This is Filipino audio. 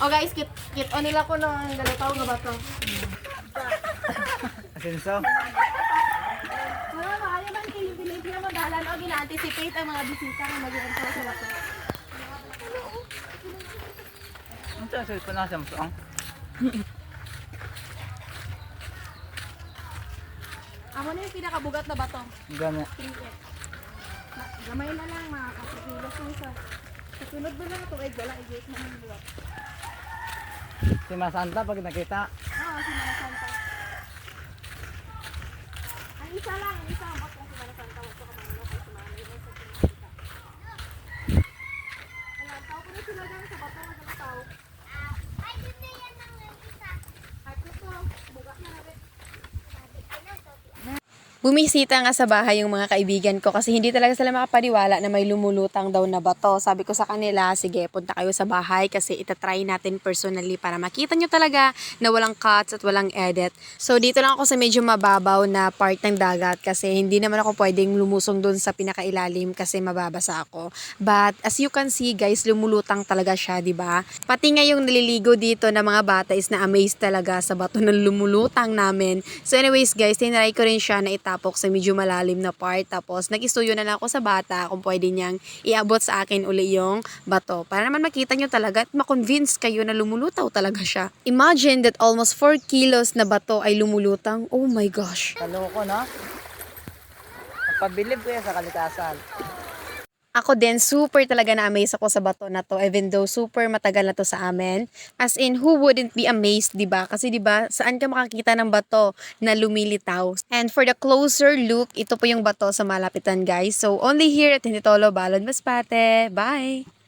guys, kit on nila ko ng galataw nga bato. Asenso. Wala maayo man kayo believe na madalan o gina-anticipate ang mga bisita na mag-iantaw sa bato. Ano sa cellphone na Samsung? Amo na yung pinakabugat na bato. Gana. 3X. Gamay na lang mga kapikilos mo sa. Kasunod ba lang ito? Ay, wala. I-gate na ng buwak. Si Masanta pag nakita. Oo, si Mara Santa. Ang isa lang. Ang isa ang bato si Mara Santa. Wag ko kamanilo kay si Mara. May sa pinakita. Wala, tao ko na sila dyan sa bato. Wag na tao. Ay, dito yan ang isa. At ito, bugat na na rin. Bumisita nga sa bahay yung mga kaibigan ko kasi hindi talaga sila makapaniwala na may lumulutang daw na bato. Sabi ko sa kanila, sige, punta kayo sa bahay kasi itatry natin personally para makita nyo talaga na walang cuts at walang edit. So dito lang ako sa medyo mababaw na part ng dagat kasi hindi naman ako pwedeng lumusong dun sa pinakailalim kasi mababasa ako. But as you can see guys, lumulutang talaga siya, di ba? Pati nga yung naliligo dito na mga bata is na-amaze talaga sa bato na lumulutang namin. So anyways guys, tinry ko rin siya na tapok sa medyo malalim na part. Tapos, nag-istuyo na lang ako sa bata kung pwede niyang iabot sa akin uli yung bato. Para naman makita niyo talaga at makonvince kayo na lumulutaw talaga siya. Imagine that almost 4 kilos na bato ay lumulutang. Oh my gosh. Kaloko no? Pabilib ko yan sa kalikasan. Ako din, super talaga na-amaze ako sa bato na to, even though super matagal na to sa amin. As in, who wouldn't be amazed, diba? Kasi diba, saan ka makakita ng bato na lumilitaw? And for the closer look, ito po yung bato sa malapitan, guys. So, only here at Hinitolo, Balon, Masbate. Bye!